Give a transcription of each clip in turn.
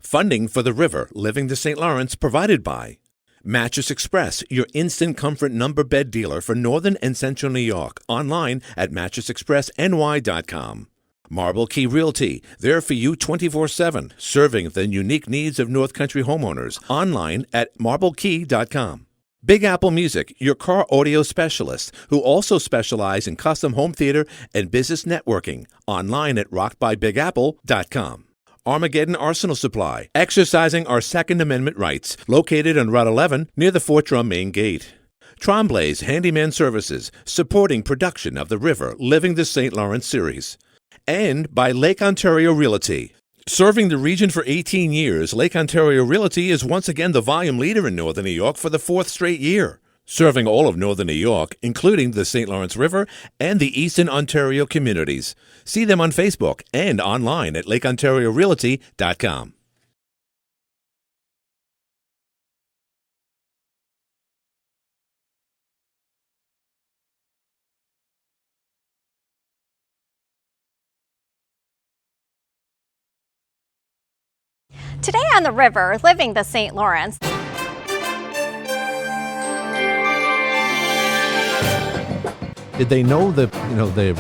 Funding for the river, Living the St. Lawrence, provided by Mattress Express, your instant comfort number bed dealer for Northern and Central New York. Online at mattressexpressny.com. Marble Key Realty, there for you 24/7, serving the unique needs of North Country homeowners. Online at marblekey.com. Big Apple Music, your car audio specialist, who also specialize in custom home theater and business networking. Online at rockedbybigapple.com. Armageddon Arsenal Supply, exercising our Second Amendment rights, located on Route 11 near the Fort Drum main gate. Tremblay's Handyman Services, supporting production of the River, Living the St. Lawrence series. And by Lake Ontario Realty. Serving the region for 18 years, Lake Ontario Realty is once again the volume leader in Northern New York for the 4th straight year. Serving all of Northern New York, including the St. Lawrence River and the Eastern Ontario communities. See them on Facebook and online at lakeontariorealty.com. Today on the river, Living the St. Lawrence. Did they know the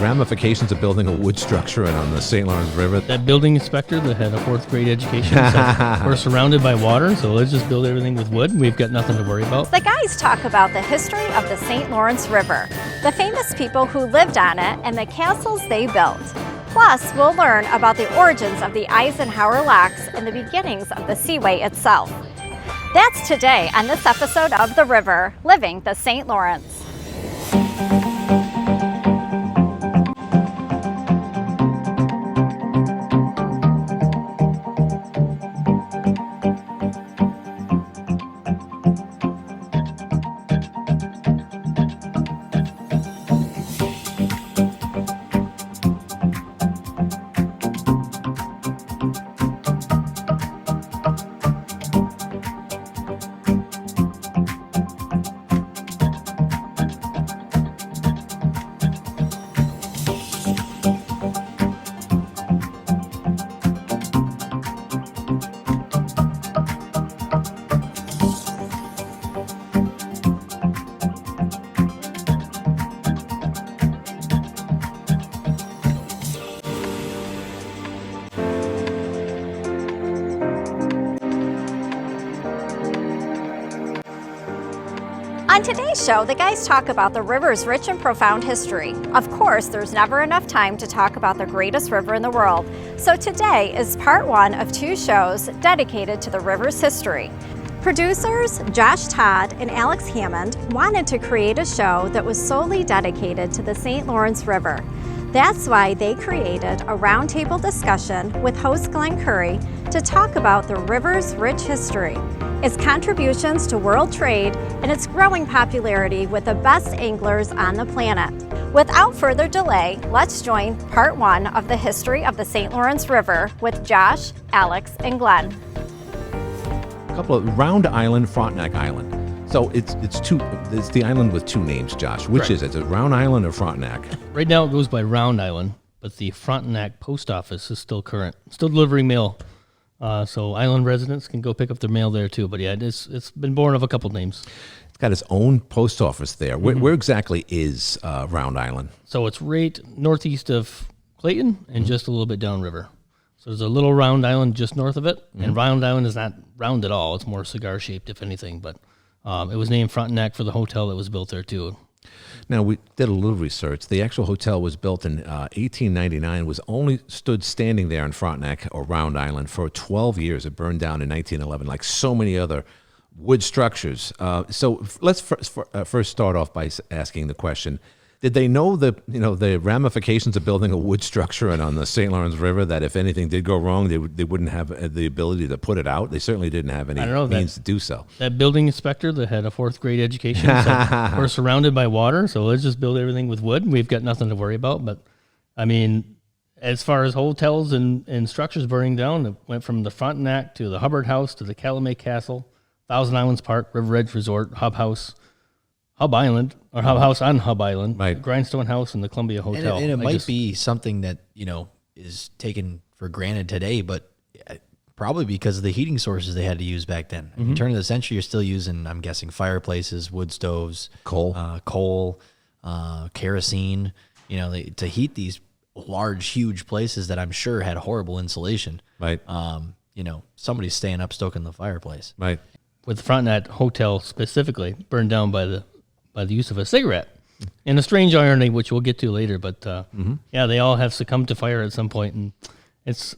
ramifications of building a wood structure on the St. Lawrence River? That building inspector that had a 4th grade education said, we're surrounded by water, so let's just build everything with wood. We've got nothing to worry about. The guys talk about the history of the St. Lawrence River, the famous people who lived on it, and the castles they built. Plus, we'll learn about the origins of the Eisenhower locks and the beginnings of the Seaway itself. That's today on this episode of The River, Living the St. Lawrence. On today's show, the guys talk about the river's rich and profound history. Of course, there's never enough time to talk about the greatest river in the world. So today is part 1 of 2 shows dedicated to the river's history. Producers Josh Todd and Alex Hammond wanted to create a show that was solely dedicated to the St. Lawrence River. That's why they created a roundtable discussion with host Glenn Curry to talk about the river's rich history, its contributions to world trade, and its growing popularity with the best anglers on the planet. Without further delay, let's join part 1 of the history of the St. Lawrence River with Josh, Alex, and Glenn. A couple of Round Island, Frontenac Island. So it's the island with 2 names, Josh. Which is it? Is it Round Island or Frontenac? Right now it goes by Round Island, but the Frontenac post office is still current, still delivering mail. So island residents can go pick up their mail there too. But yeah, it's been born of a couple names. It's got its own post office there. Where exactly is Round Island? So it's right northeast of Clayton and just a little bit downriver. So there's a little round island just north of it, and Round Island is not round at all. It's more cigar-shaped, if anything. But it was named Frontenac for the hotel that was built there too. Now, we did a little research. The actual hotel was built in 1899, was only stood standing there in Frontenac or Round Island for 12 years. It burned down in 1911, like so many other wood structures. So let's first start off by asking the question, did they know the ramifications of building a wood structure on the St. Lawrence River, that if anything did go wrong, they wouldn't have the ability to put it out? They certainly didn't have any means to do so. That building inspector that had a 4th grade education said, we're surrounded by water, so let's just build everything with wood. We've got nothing to worry about. But, I mean, as far as hotels and structures burning down, it went from the Frontenac to the Hubbard House to the Calumet Castle, Thousand Islands Park, River Edge Resort, Hub House on Hub Island, right. Grindstone House, and the Columbia Hotel. And it might be something that, is taken for granted today, but probably because of the heating sources they had to use back then. At the turn of the century, you're still using, I'm guessing, fireplaces, wood stoves, coal, kerosene, to heat these large, huge places that I'm sure had horrible insulation. Right. Somebody's staying up stoking the fireplace. Right. With the Frontenac Hotel specifically burned down by the use of a cigarette. And a strange irony, which we'll get to later, but they all have succumbed to fire at some point, and it's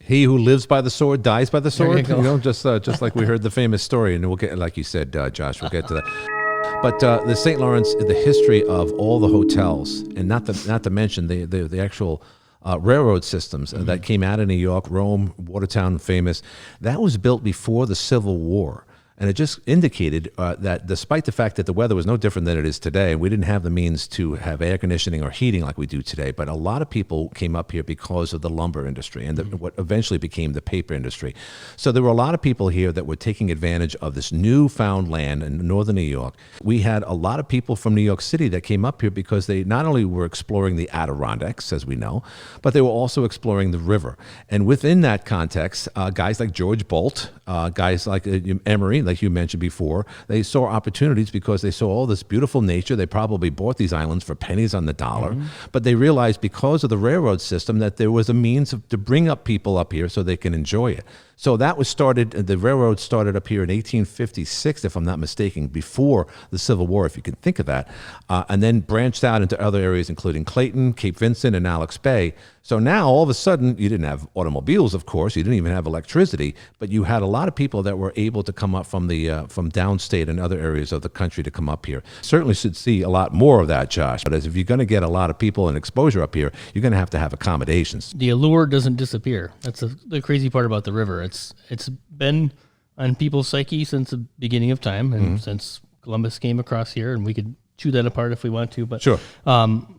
he who lives by the sword dies by the sword. There you go. Just like we heard the famous story, and we'll get, like you said, Josh, we'll get to that. But the St. Lawrence, the history of all the hotels, and not to mention the actual railroad systems that came out of New York, Rome, Watertown, famous, that was built before the Civil War. And it just indicated that despite the fact that the weather was no different than it is today, we didn't have the means to have air conditioning or heating like we do today, but a lot of people came up here because of the lumber industry and what eventually became the paper industry. So there were a lot of people here that were taking advantage of this newfound land in northern New York. We had a lot of people from New York City that came up here because they not only were exploring the Adirondacks, as we know, but they were also exploring the river. And within that context, guys like George Bolt, guys like Emery, like you mentioned before, they saw opportunities because they saw all this beautiful nature. They probably bought these islands for pennies on the dollar, but they realized because of the railroad system that there was a means to bring up people up here so they can enjoy it. So that was started, the railroad started up here in 1856, if I'm not mistaken, before the Civil War, if you can think of that, and then branched out into other areas, including Clayton, Cape Vincent, and Alex Bay. So now, all of a sudden, you didn't have automobiles, of course, you didn't even have electricity, but you had a lot of people that were able to come up from downstate and other areas of the country to come up here. Certainly should see a lot more of that, Josh, but if you're going to get a lot of people and exposure up here, you're going to have accommodations. the allure doesn't disappear. That's the crazy part about the river. It's been on people's psyche since the beginning of time, and since Columbus came across here, and we could chew that apart if we want to. But Sure.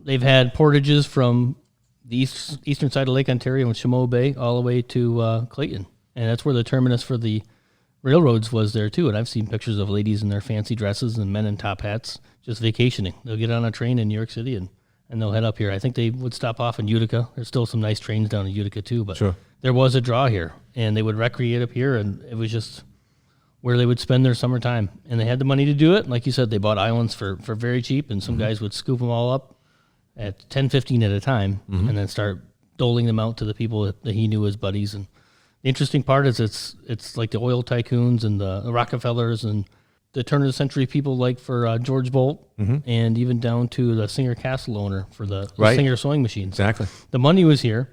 They've had portages from the eastern side of Lake Ontario and Chameau Bay all the way to Clayton, and that's where the terminus for the railroads was there too. And I've seen pictures of ladies in their fancy dresses and men in top hats just vacationing. They'll get on a train in New York City and they'll head up here. I think they would stop off in Utica. There's still some nice trains down in Utica too, but Sure. There was a draw here, and they would recreate up here, and it was just where they would spend their summertime. And they had the money to do it. Like you said, they bought islands for very cheap, and some guys would scoop them all up at 10, 15 at a time, and then start doling them out to the people that he knew as buddies. And the interesting part is it's like the oil tycoons and the Rockefellers and the turn of the century people like for George Bolt, and even down to the Singer Castle owner for the Right. Singer sewing machines. Exactly. The money was here.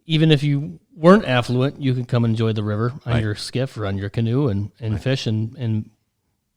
Even if you weren't affluent, you could come and enjoy the river on your skiff or on your canoe and fish and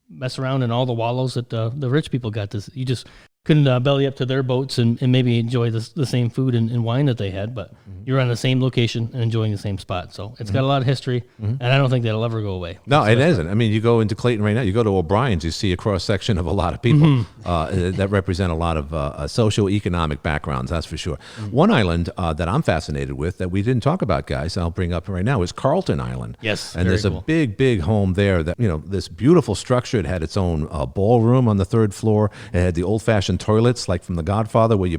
mess around in all the wallows that the rich people got. You just couldn't belly up to their boats and maybe enjoy the same food and wine that they had, but you're on the same location and enjoying the same spot. So it's got a lot of history, and I don't think that'll ever go away. No, it isn't. I mean, you go into Clayton right now, you go to O'Brien's, you see a cross-section of a lot of people that represent a lot of socioeconomic backgrounds, that's for sure. One island that I'm fascinated with that we didn't talk about, guys, I'll bring up right now, is Carlton Island. Yes, And very there's cool. a big home there that, this beautiful structure. It had its own ballroom on the third floor. It had the old-fashioned toilets, like from The Godfather, where you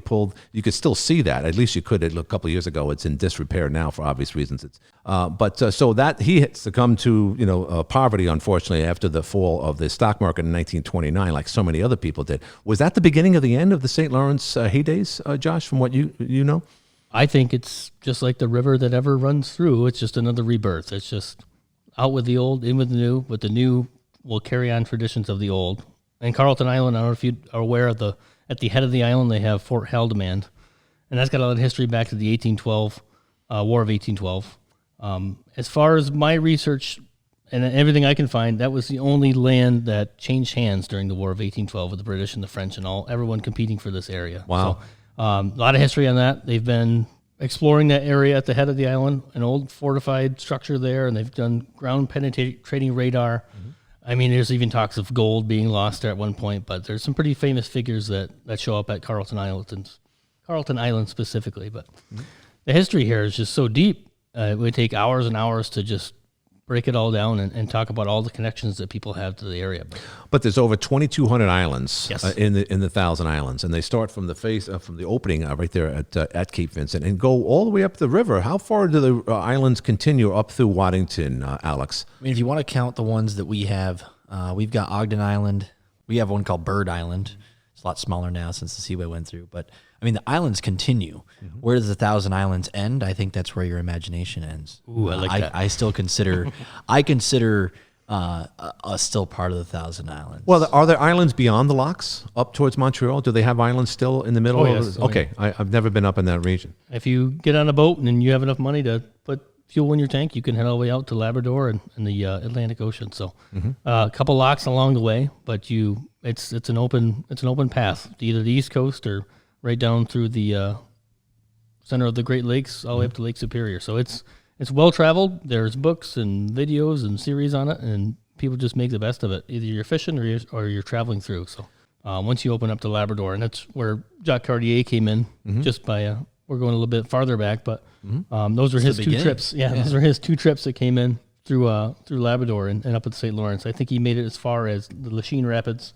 could still see that. At least you could. A couple of years ago. It's in disrepair now for obvious reasons. So that he had succumbed to poverty, unfortunately, after the fall of the stock market in 1929, like so many other people did. Was that the beginning of the end of the St. Lawrence heydays, Josh? From what you know? I think it's just like the river that ever runs through. It's just another rebirth. It's just out with the old, in with the new, but the new will carry on traditions of the old. And Carlton Island, I don't know if you are aware of at the head of the island, they have Fort Haldimand. And that's got a lot of history back to the 1812, War of 1812. As far as my research and everything I can find, that was the only land that changed hands during the War of 1812 with the British and the French and everyone competing for this area. Wow. So, a lot of history on that. They've been exploring that area at the head of the island, an old fortified structure there, and they've done ground penetrating radar. I mean, there's even talks of gold being lost there at one point, but there's some pretty famous figures that show up at Carlton Island specifically. But the history here is just so deep. It would take hours and hours to just break it all down and talk about all the connections that people have to the area. But there's over 2,200 islands Yes. in the Thousand Islands, and they start from the face from the opening right there at Cape Vincent and go all the way up the river. How far do the islands continue up through Waddington, Alex? I mean, if you want to count the ones that we have, we've got Ogden Island. We have one called Bird Island. It's a lot smaller now since the Seaway went through. But, I mean, the islands continue. Mm-hmm. Where does the Thousand Islands end? I think that's where your imagination ends. Ooh, I like that. I still consider, us still part of the Thousand Islands. Well, are there islands beyond the locks up towards Montreal? Do they have islands still in the middle? Oh, yes. Okay, I've never been up in that region. If you get on a boat and you have enough money to put fuel in your tank, you can head all the way out to Labrador and the Atlantic Ocean. So a couple locks along the way, but it's an open path to either the East Coast or right down through the center of the Great Lakes all the way up to Lake Superior. So it's well traveled. There's books and videos and series on it, and people just make the best of it. Either you're fishing or you're traveling through. So once you open up to Labrador, and that's where Jacques Cartier came in, just by we're going a little bit farther back, but those are his two trips. Yeah, those are his two trips that came in through Labrador and up at the St. Lawrence. I think he made it as far as the Lachine Rapids,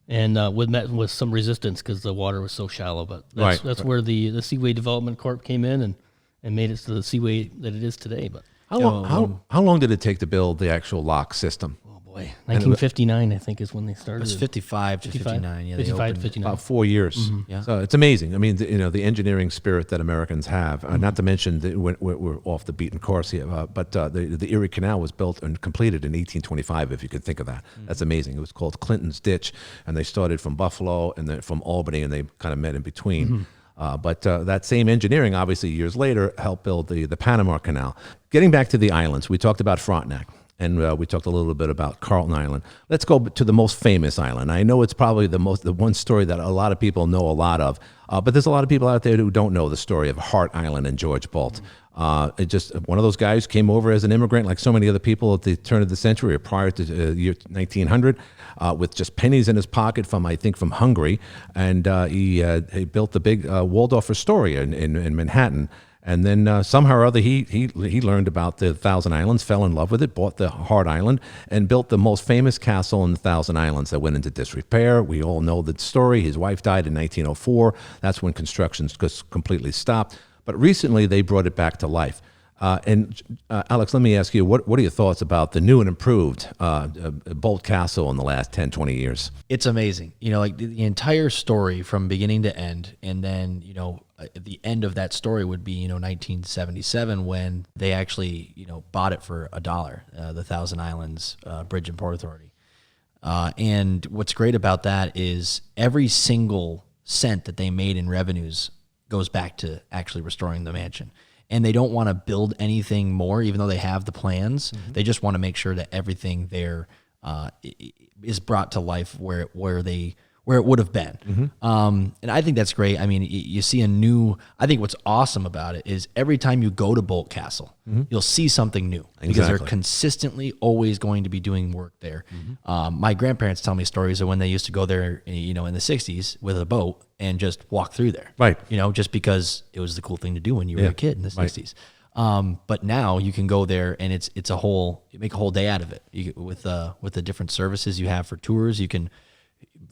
and met with some resistance because the water was so shallow. But that's where the Seaway Development Corp came in and made it to the Seaway that it is today. But How long did it take to build the actual lock system? 1959, I think, is when they started. It was 55 to 59. Yeah, 55 to 59. About 4 years. Yeah. So it's amazing. I mean, the engineering spirit that Americans have. Not to mention that we're off the beaten course here, but the Erie Canal was built and completed in 1825. If you could think of that, that's amazing. It was called Clinton's Ditch, and they started from Buffalo and then from Albany, and they kind of met in between. But that same engineering, obviously, years later, helped build the Panama Canal. Getting back to the islands, we talked about Frontenac. And we talked a little bit about Carlton Island. Let's go to the most famous island. I know it's probably the one story that a lot of people know a lot of, but there's a lot of people out there who don't know the story of Hart Island and George Bolt. It just one of those guys came over as an immigrant, like so many other people at the turn of the century or prior to the year 1900, with just pennies in his pocket from Hungary, and he built the big Waldorf Astoria in Manhattan. And then somehow or other, he learned about the Thousand Islands, fell in love with it, bought the Hart Island, and built the most famous castle in the Thousand Islands that went into disrepair. We all know the story. His wife died in 1904. That's when construction just completely stopped. But recently, they brought it back to life. Alex, let me ask you, what are your thoughts about the new and improved Bolt Castle in the last 10, 20 years? It's amazing. Like the entire story from beginning to end, and then, the end of that story would be, 1977 when they actually, bought it for $1, the Thousand Islands Bridge and Port Authority. And what's great about that is every single cent that they made in revenues goes back to actually restoring the mansion. And they don't want to build anything more, even though they have the plans. They just want to make sure that everything there is brought to life where it would have been. And I think that's great. I mean, you see I think what's awesome about it is every time you go to Bolt Castle, you'll see something new because they're consistently always going to be doing work there. My grandparents tell me stories of when they used to go there, in the 60s with a boat and just walk through there. Right. Just because it was the cool thing to do when you were a kid in the 60s. But now you can go there and you make a whole day out of it. With the different services you have for tours, you can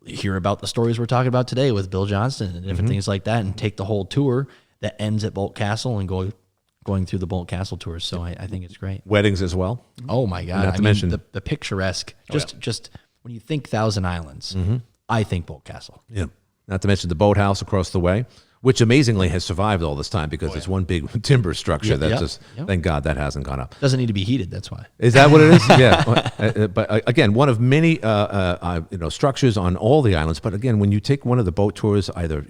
hear about the stories we're talking about today with Bill Johnston and different things like that, and take the whole tour that ends at Bolt Castle and going through the Bolt Castle tours. So I think it's great. Weddings as well. Oh my God! Not to mention the picturesque. Just when you think Thousand Islands, I think Bolt Castle. Yeah. Not to mention the boathouse across the way, which amazingly has survived all this time because it's one big timber structure thank God that hasn't gone up. Doesn't need to be heated, that's why. Is that what it is? Yeah. But again, one of many structures on all the islands. But again, when you take one of the boat tours, either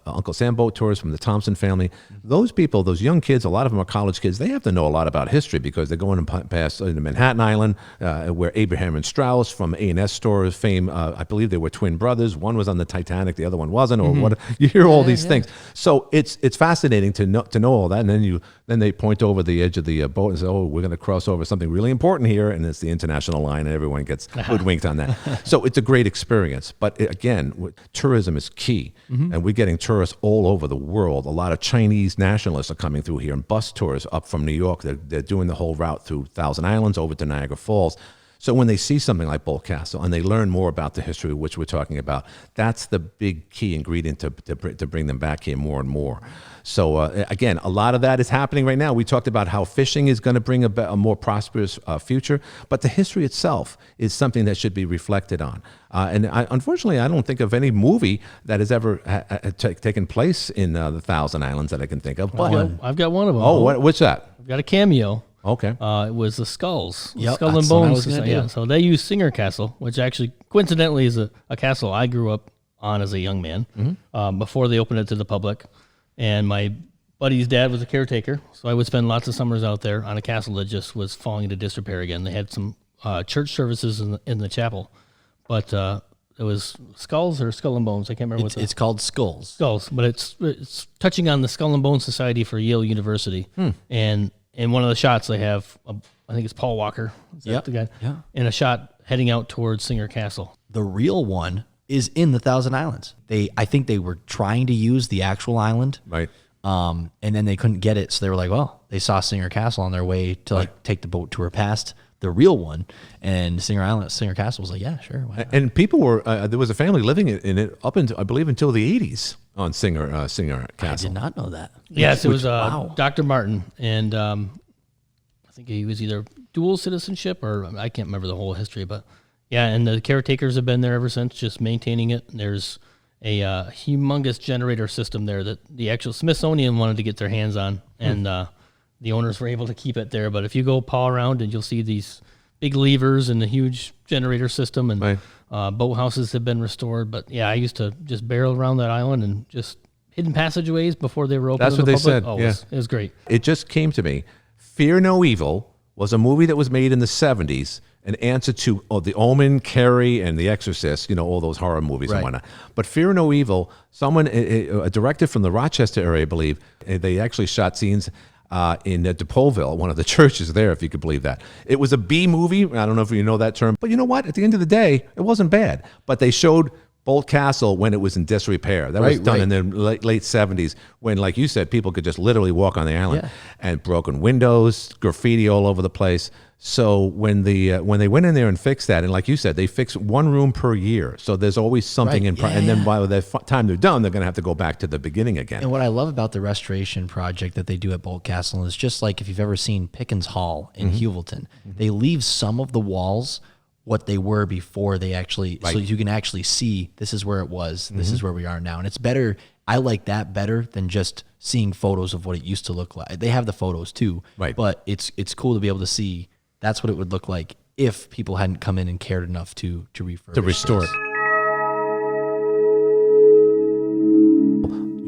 Uncle Sam boat tours from the Thompson family, those people, those young kids, a lot of them are college kids. They have to know a lot about history because they're going past the Manhattan Island, where Abraham and Strauss from A&S Stores fame. I believe they were twin brothers. One was on the Titanic, the other one wasn't. Or what? You hear all these things. So it's fascinating to know all that, and then they point over the edge of the boat and say, "Oh, we're going to cross over something really important here," and it's the international line, and everyone gets hoodwinked on that. So it's a great experience. But again, tourism is key, and we're getting tourists all over the world. A lot of Chinese nationalists are coming through here, and bus tours up from New York. They're doing the whole route through Thousand Islands over to Niagara Falls. So when they see something like Boldt Castle and they learn more about the history which we're talking about, that's the big key ingredient to bring them back here more and more. So again, a lot of that is happening right now. We talked about how fishing is going to bring a more prosperous future, but the history itself is something that should be reflected on. Unfortunately, I don't think of any movie that has ever taken place in the Thousand Islands that I can think of. But I've got one of them. Oh, what's that? I've got a cameo. Okay. It was the Skulls. Yep, Skull and that's what I Bones was gonna Society. do. So they use Singer Castle, which actually coincidentally is a castle I grew up on as a young man before they opened it to the public. And my buddy's dad was a caretaker, so I would spend lots of summers out there on a castle that just was falling into disrepair again. They had some church services in the chapel, but it was Skulls or Skull and Bones. I can't remember It's called Skulls. Skulls, but it's touching on the Skull and Bones Society for Yale University. And in one of the shots, they have, I think it's Paul Walker, is that the guy? Yeah. In a shot heading out towards Singer Castle. The real one is in the Thousand Islands. I think they were trying to use the actual island, Right. and then they couldn't get it, so they were like, well, they saw Singer Castle on their way to like take the boat tour past the real one, and Singer Castle was like, yeah, sure. Why not? And people were there was a family living in it up until I believe until the 80s on Singer I Castle. did not know that. Yes, it was wow. Dr. Martin, and I think he was either dual citizenship or I can't remember the whole history, but yeah, and the caretakers have been there ever since, just maintaining it. There's a humongous generator system there that the actual Smithsonian wanted to get their hands on, and the owners were able to keep it there. But if you go paw around, and you'll see these big levers and the huge generator system, and boathouses have been restored. But yeah, I used to just barrel around that island and just hidden passageways before they were open. That's to the what they public. said. Oh, Yeah. it was great. It just came to me. Fear No Evil was a movie that was made in the 70s, an answer to The Omen, Carrie, and The Exorcist, all those horror movies and Right. whatnot. But Fear No Evil, a director from the Rochester area, I believe, they actually shot scenes in DePaulville, one of the churches there, if you could believe that. It was a B movie. I don't know if you know that term. But you know what? At the end of the day, it wasn't bad. But they showed Boldt Castle when it was in disrepair. That was Right, done right. in the late 70s when, like you said, people could just literally walk on the island. And broken windows, graffiti all over the place. So when they went in there and fixed that, and like you said, they fix one room per year. So there's always something Right, and then yeah. by the time they're done, they're going to have to go back to the beginning again. And what I love about the restoration project that they do at Boldt Castle is just like if you've ever seen Pickens Hall in Hewelton, they leave some of the walls what they were before they actually, so you can actually see this is where it was, this is where we are now. And it's better, I like that better than just seeing photos of what it used to look like. They have the photos too, Right. but it's cool to be able to see that's what it would look like if people hadn't come in and cared enough to refurbish To restore it.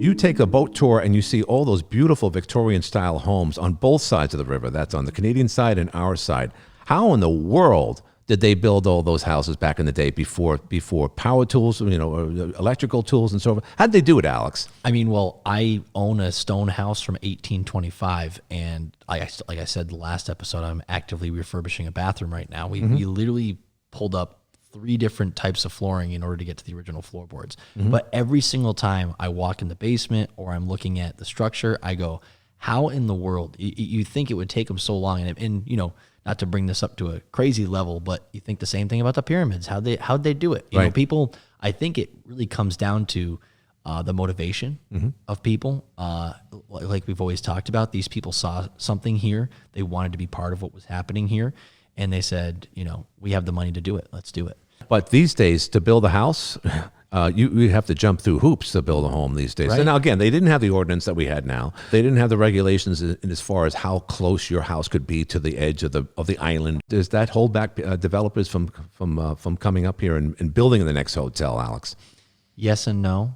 You take a boat tour and you see all those beautiful Victorian-style homes on both sides of the river. That's on the Canadian side and our side. How in the world did they build all those houses back in the day before power tools, or electrical tools and so forth? How did they do it, Alex? I mean, well, I own a stone house from 1825, and like I said the last episode, I'm actively refurbishing a bathroom right now. We literally pulled up 3 different types of flooring in order to get to the original floorboards. But every single time I walk in the basement or I'm looking at the structure, I go, how in the world? You think it would take them so long, and not to bring this up to a crazy level, but you think the same thing about the pyramids. How'd they do it? You know, people, I think it really comes down to the motivation of people. Like we've always talked about, these people saw something here. They wanted to be part of what was happening here. And they said, we have the money to do it. Let's do it. But these days, to build a house, you have to jump through hoops to build a home these days. Right. And now, again, they didn't have the ordinance that we had now. They didn't have the regulations in as far as how close your house could be to the edge of the island. Does that hold back developers from coming up here and building the next hotel, Alex? Yes and no.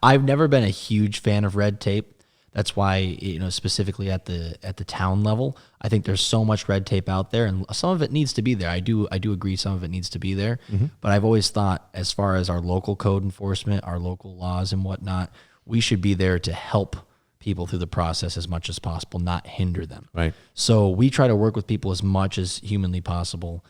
I've never been a huge fan of red tape. That's why, specifically at the town level, I think there's so much red tape out there, and some of it needs to be there. I do agree some of it needs to be there. But I've always thought, as far as our local code enforcement, our local laws and whatnot, we should be there to help people through the process as much as possible, not hinder them. Right. So we try to work with people as much as humanly possible.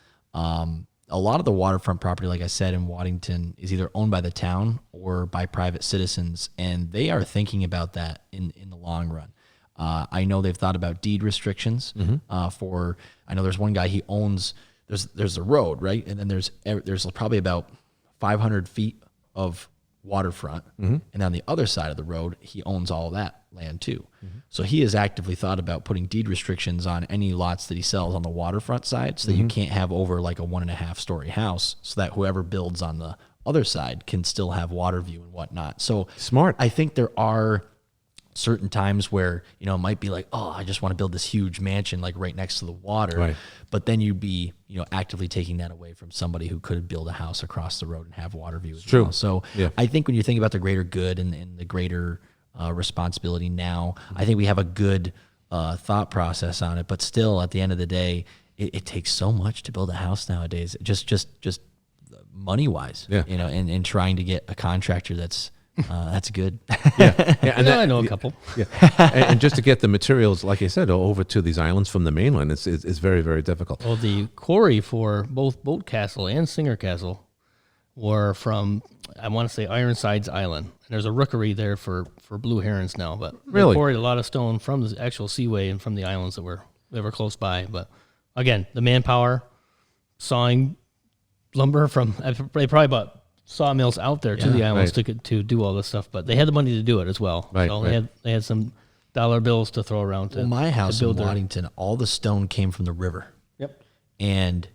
A lot of the waterfront property, like I said, in Waddington is either owned by the town or by private citizens, and they are thinking about that in the long run. I know they've thought about deed restrictions I know there's one guy, he owns, there's a road, right? And then there's probably about 500 feet of waterfront. And on the other side of the road, he owns all of that land too. So he has actively thought about putting deed restrictions on any lots that he sells on the waterfront side, so that you can't have over like a 1.5 story house, so that whoever builds on the other side can still have water view and whatnot. So Smart. I think there are certain times where, you know, it might be like, oh, I just want to build this huge mansion like right next to the water. Right. But then you'd be, you know, actively taking that away from somebody who could build a house across the road and have water view as True. well. So Yeah. I think when you think about the greater good and the greater responsibility now, I think we have a good thought process on it. But still, at the end of the day, it takes so much to build a house nowadays. Just money wise, Yeah. you know, and trying to get a contractor that's good. Yeah, and I know a couple. Yeah, and just to get the materials, like I said, over to these islands from the mainland, it's very, very difficult. Well, the quarry for both Boat Castle and Singer Castle were from, I want to say, Ironsides Island. And there's a rookery there for blue herons now. But Really? they quarried a lot of stone from the actual seaway and from the islands that were close by. But again, the manpower, sawing lumber from, they probably bought sawmills out there to the islands to do all this stuff, but they had the money to do it as well. Right, So right. they had some dollar bills to throw around. Well, my house in build their- Waddington, all the stone came from the river. Yep. And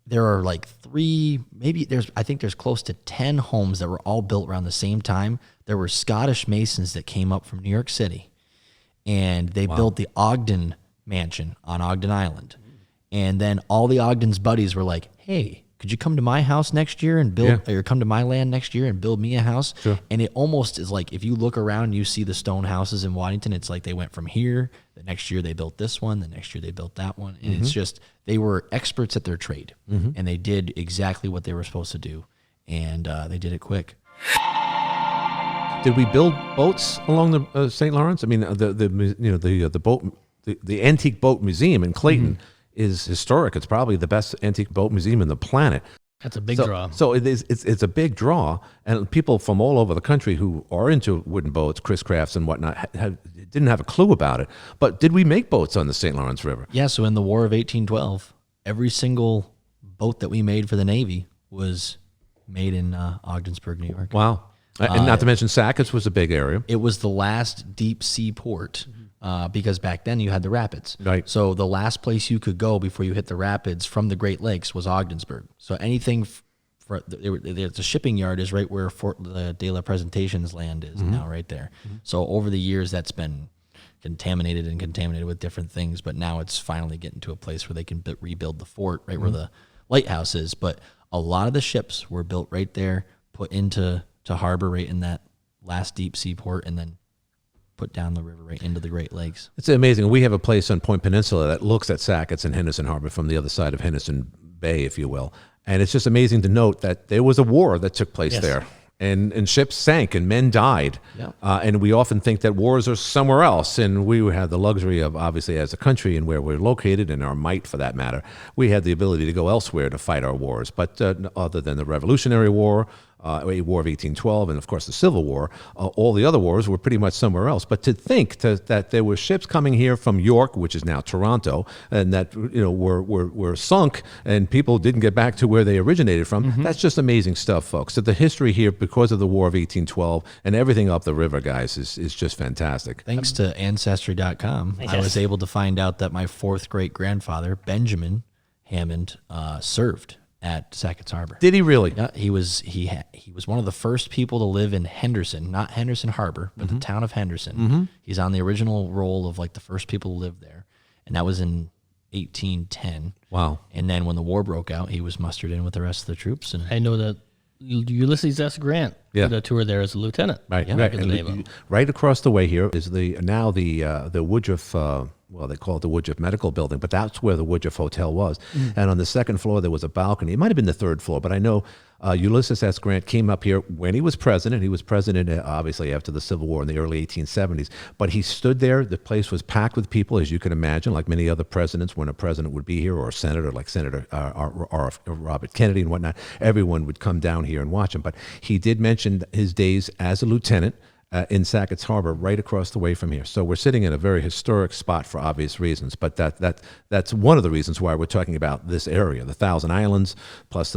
there are like I think there's close to 10 homes that were all built around the same time. There were Scottish masons that came up from New York City, and they built the Ogden mansion on Ogden Island. And then all the Ogden's buddies were like, hey, could you come to my house next year and build, or come to my land next year and build me a house? Sure. And it almost is like, if you look around and you see the stone houses in Waddington, it's like they went from here, the next year they built this one, the next year they built that one. And it's just, they were experts at their trade, and they did exactly what they were supposed to do. And they did it quick. Did we build boats along the St. Lawrence? I mean, the antique boat museum in Clayton is historic. It's probably the best antique boat museum in the planet. That's a big So- draw. So it's a big draw, and people from all over the country who are into wooden boats, Chris Crafts and whatnot, didn't have a clue about it. But did we make boats on the St. Lawrence River? Yeah, so in the War of 1812, every single boat that we made for the Navy was made in Ogdensburg, New York. Wow. And not to mention Sackett's was a big area. It was the last deep sea port because back then you had the rapids. Right. So the last place you could go before you hit the rapids from the Great Lakes was Ogdensburg. So anything the shipping yard is right where the De La Presentation's land is now, right there. So over the years, that's been contaminated with different things, but now it's finally getting to a place where they can rebuild the fort right where the lighthouse is. But a lot of the ships were built right there, put into harbor right in that last deep sea port, and then put down the river right into the Great Lakes. It's amazing. We have a place on Point Peninsula that looks at Sackett's and Henderson Harbor from the other side of Henderson Bay, if you will. And it's just amazing to note that there was a war that took place there. And ships sank and men died. Yeah. And we often think that wars are somewhere else. And we have the luxury of, obviously, as a country and where we're located and our might, for that matter, we had the ability to go elsewhere to fight our wars. But other than the Revolutionary War, War of 1812, and of course the Civil War, all the other wars were pretty much somewhere else. But to think that there were ships coming here from York, which is now Toronto, and that were sunk, and people didn't get back to where they originated from, that's just amazing stuff, folks. So the history here, because of the War of 1812 and everything up the river, guys, is just fantastic. Thanks to Ancestry.com, I was able to find out that my fourth great grandfather, Benjamin Hammond, served at Sackett's Harbor. Did he really? Yeah, he was one of the first people to live in Henderson, not Henderson Harbor, but the town of Henderson. He's on the original roll of like the first people to live there, and that was in 1810. Wow. And then when the war broke out, he was mustered in with the rest of the troops. And I know that Ulysses S. Grant did a tour there as a lieutenant. Right, Yeah, right. back in the Navy. Right across the way here is the Woodruff well, they call it the Woodruff Medical Building, but that's where the Woodruff Hotel was. And on the second floor, there was a balcony. It might have been the third floor, but I know Ulysses S. Grant came up here when he was president. He was president, obviously, after the Civil War in the early 1870s. But he stood there. The place was packed with people, as you can imagine, like many other presidents. When a president would be here, or a senator, like Senator or Robert Kennedy and whatnot, everyone would come down here and watch him. But he did mention his days as a lieutenant in Sackett's Harbor, right across the way from here. So we're sitting in a very historic spot for obvious reasons, but that's one of the reasons why we're talking about this area, the Thousand Islands, plus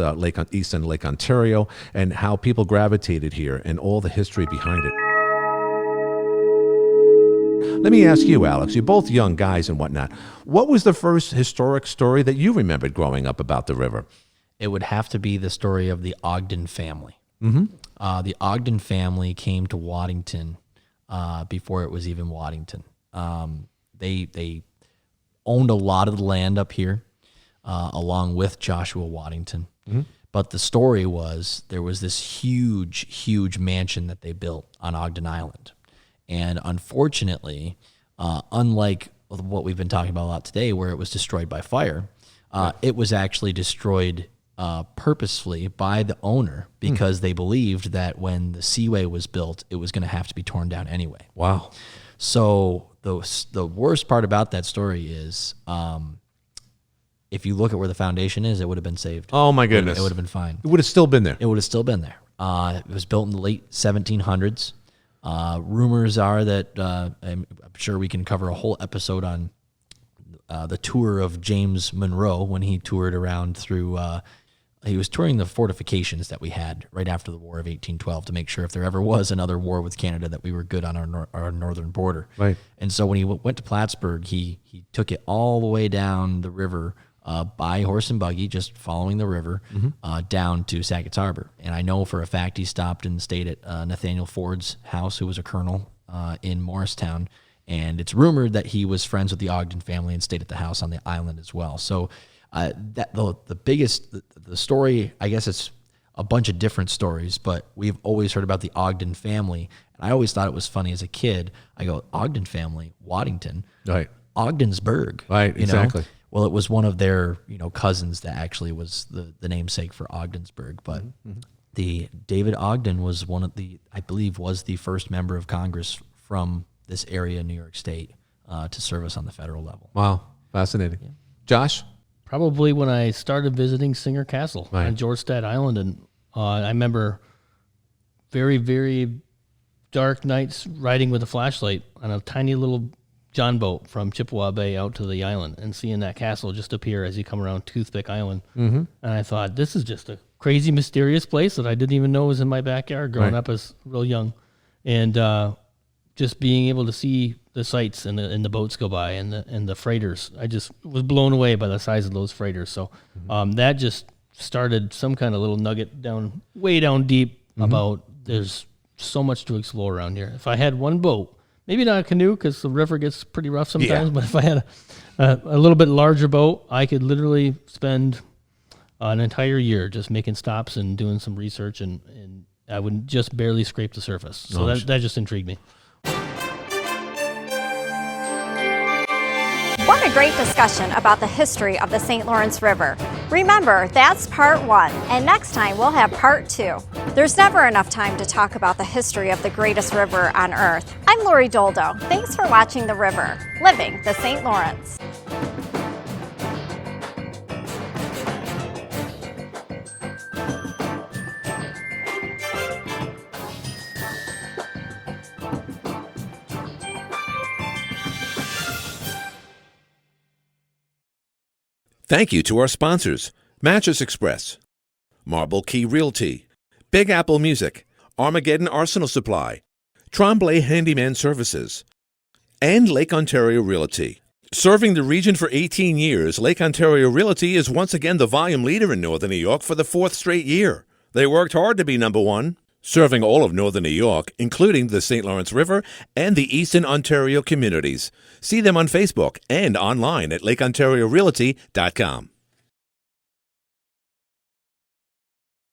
Eastern Lake Ontario, and how people gravitated here and all the history behind it. Let me ask you, Alex, you're both young guys and whatnot. What was the first historic story that you remembered growing up about the river? It would have to be the story of the Ogden family. The Ogden family came to Waddington before it was even Waddington. They owned a lot of the land up here, along with Joshua Waddington. But the story was there was this huge mansion that they built on Ogden Island. And unfortunately, unlike what we've been talking about a lot today, where it was destroyed by fire, it was actually destroyed purposefully by the owner because they believed that when the seaway was built, it was going to have to be torn down anyway. Wow. So the worst part about that story is if you look at where the foundation is, it would have been saved. Oh, my goodness. It would have been fine. It would have still been there. It would have still been there. It was built in the late 1700s. Rumors are that I'm sure we can cover a whole episode on the tour of James Monroe when he toured around through he was touring the fortifications that we had right after the War of 1812 to make sure if there ever was another war with Canada that we were good on our northern border. Right. And so when he went to Plattsburgh, he took it all the way down the river by horse and buggy, just following the river, down to Sackett's Harbor. And I know for a fact he stopped and stayed at Nathaniel Ford's house, who was a colonel in Morristown. And it's rumored that he was friends with the Ogden family and stayed at the house on the island as well. So that the story, I guess it's a bunch of different stories, but we've always heard about the Ogden family. And I always thought it was funny as a kid. I go, Ogden family, Waddington, Right. Ogdensburg. Right, you exactly. know? Well, it was one of their cousins that actually was the namesake for Ogdensburg. But the David Ogden was I believe was the first member of Congress from this area in New York State to service on the federal level. Wow. Fascinating. Yeah. Josh? Probably when I started visiting Singer Castle Right. on Georgetown Island. And I remember very, very dark nights riding with a flashlight on a tiny little John boat from Chippewa Bay out to the island and seeing that castle just appear as you come around Toothpick Island. And I thought, this is just a crazy, mysterious place that I didn't even know was in my backyard growing up as real young. And just being able to see the sights and the boats go by and the freighters, I just was blown away by the size of those freighters. So that just started some kind of little nugget way down deep about there's so much to explore around here. If I had one boat, maybe not a canoe because the river gets pretty rough sometimes, but if I had a little bit larger boat, I could literally spend an entire year just making stops and doing some research, and I would just barely scrape the surface. So that just intrigued me. What a great discussion about the history of the St. Lawrence River. Remember, that's part 1, and next time we'll have part 2. There's never enough time to talk about the history of the greatest river on earth. I'm Lori Doldo. Thanks for watching The River, Living the St. Lawrence. Thank you to our sponsors, Mattress Express, Marble Key Realty, Big Apple Music, Armageddon Arsenal Supply, Tremblay Handyman Services, and Lake Ontario Realty. Serving the region for 18 years, Lake Ontario Realty is once again the volume leader in Northern New York for the 4th straight year. They worked hard to be number 1, serving all of Northern New York, including the St. Lawrence River and the Eastern Ontario communities. See them on Facebook and online at lakeontariorealty.com.